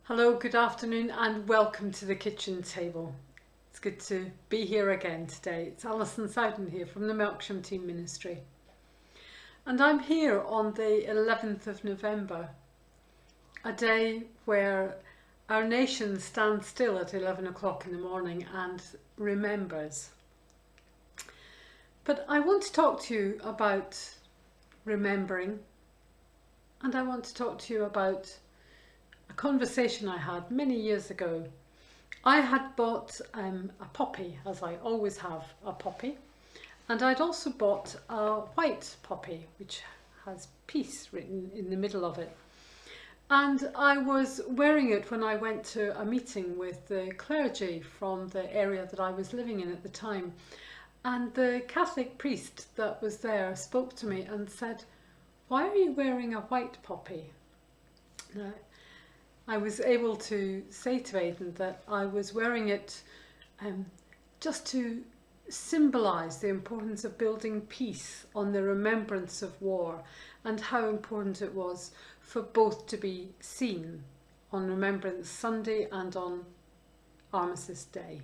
Hello, good afternoon and welcome to the kitchen table. It's good to be here again today. It's Alison Sowden here from the Melksham Team Ministry. And I'm here on the 11th of November, a day where our nation stands still at 11 o'clock in the morning and remembers. But I want to talk to you about remembering, and I want to talk to you about a conversation I had many years ago. I had bought a poppy, as I always have a poppy, and I'd also bought a white poppy which has peace written in the middle of it. And I was wearing it when I went to a meeting with the clergy from the area that I was living in at the time. And the Catholic priest that was there spoke to me and said, "Why are you wearing a white poppy?" Now, I was able to say to Aidan that I was wearing it just to symbolise the importance of building peace on the remembrance of war and how important it was for both to be seen on Remembrance Sunday and on Armistice Day.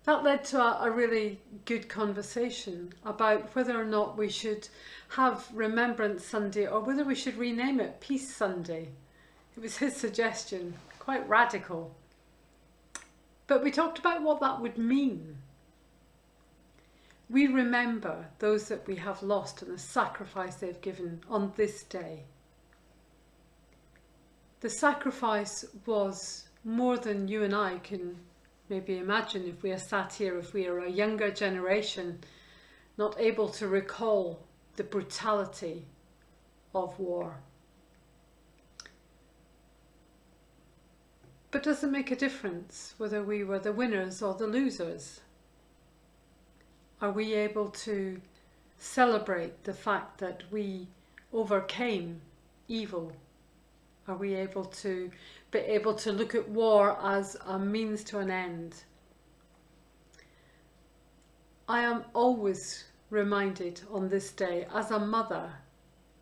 That led to a really good conversation about whether or not we should have Remembrance Sunday or whether we should rename it Peace Sunday. It was his suggestion, quite radical. But we talked about what that would mean. We remember those that we have lost and the sacrifice they've given on this day. The sacrifice was more than you and I can maybe imagine if we are sat here, if we are a younger generation, not able to recall the brutality of war. But does it make a difference whether we were the winners or the losers? Are we able to celebrate the fact that we overcame evil? Are we able to look at war as a means to an end? I am always reminded on this day, as a mother,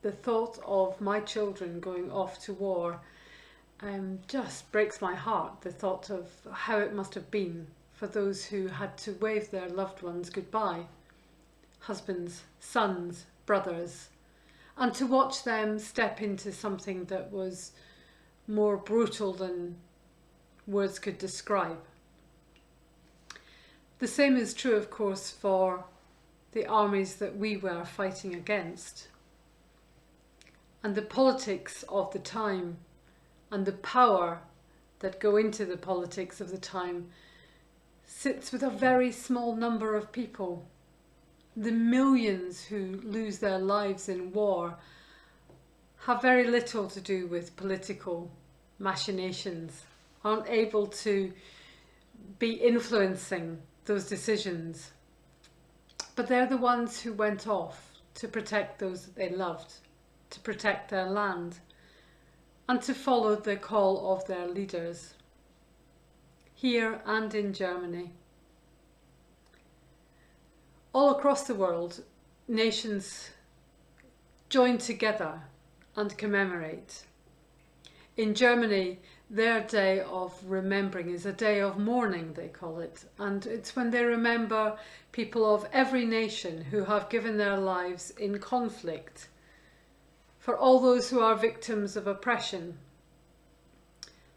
the thought of my children going off to war just breaks my heart, the thought of how it must have been for those who had to wave their loved ones goodbye, husbands, sons, brothers, and to watch them step into something that was more brutal than words could describe. The same is true, of course, for the armies that we were fighting against. And the politics of the time and the power that go into the politics of the time sits with a very small number of people. The millions who lose their lives in war have very little to do with political machinations, aren't able to be influencing those decisions. But they're the ones who went off to protect those that they loved, to protect their land, and to follow the call of their leaders, here and in Germany. All across the world, nations join together and commemorate. In Germany, their day of remembering is a day of mourning, they call it, and it's when they remember people of every nation who have given their lives in conflict, for all those who are victims of oppression.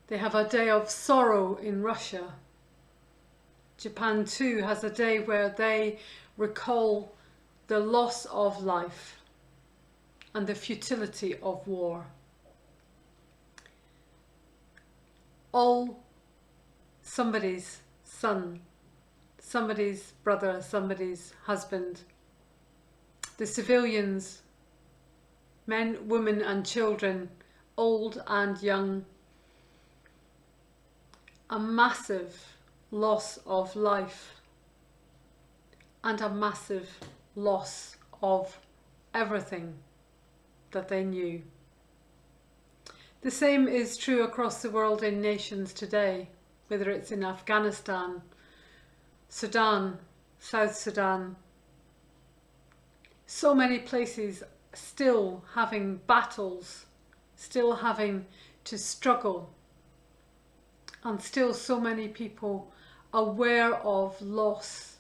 They have a day of sorrow in Russia. Japan too has a day where they recall the loss of life and the futility of war. All somebody's son, somebody's brother, somebody's husband. The civilians, men, women and children, old and young. A massive loss of life and a massive loss of everything that they knew. The same is true across the world in nations today, whether it's in Afghanistan, Sudan, South Sudan. So many places still having battles, still having to struggle and still so many people aware of loss,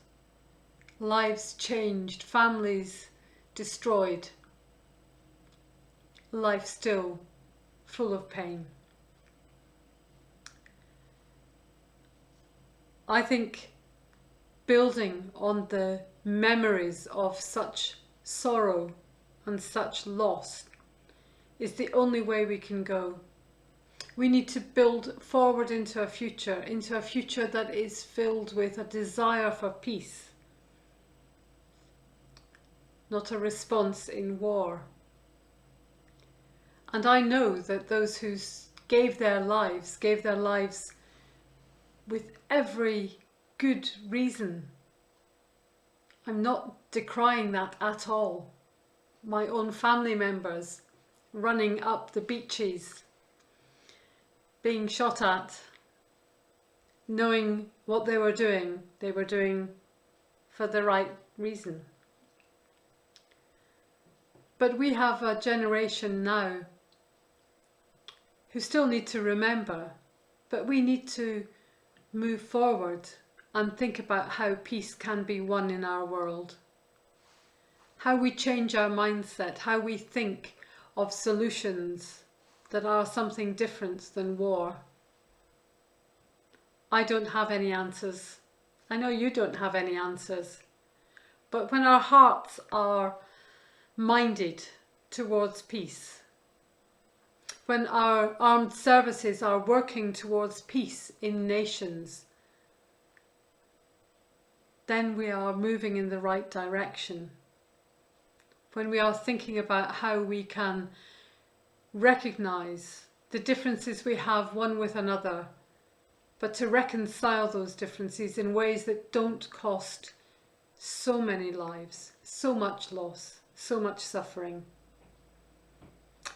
lives changed, families destroyed, life still full of pain. I think building on the memories of such sorrow and such loss is the only way we can go. We need to build forward into a future that is filled with a desire for peace, not a response in war. And I know that those who gave their lives with every good reason. I'm not decrying that at all. My own family members running up the beaches, being shot at, knowing what they were doing for the right reason. But we have a generation now who still need to remember, but we need to move forward and think about how peace can be won in our world. How we change our mindset, how we think of solutions that are something different than war. I don't have any answers. I know you don't have any answers. But when our hearts are minded towards peace, when our armed services are working towards peace in nations, then we are moving in the right direction. When we are thinking about how we can recognize the differences we have one with another, but to reconcile those differences in ways that don't cost so many lives, so much loss, so much suffering.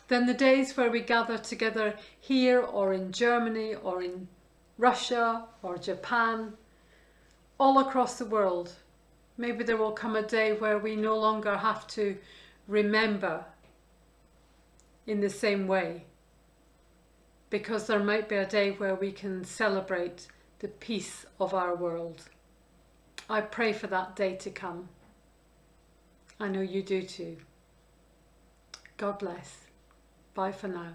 Then the days where we gather together here or in Germany or in Russia or Japan, all across the world, maybe there will come a day where we no longer have to remember in the same way, because there might be a day where we can celebrate the peace of our world. I pray for that day to come. I know you do too. God bless. Bye for now.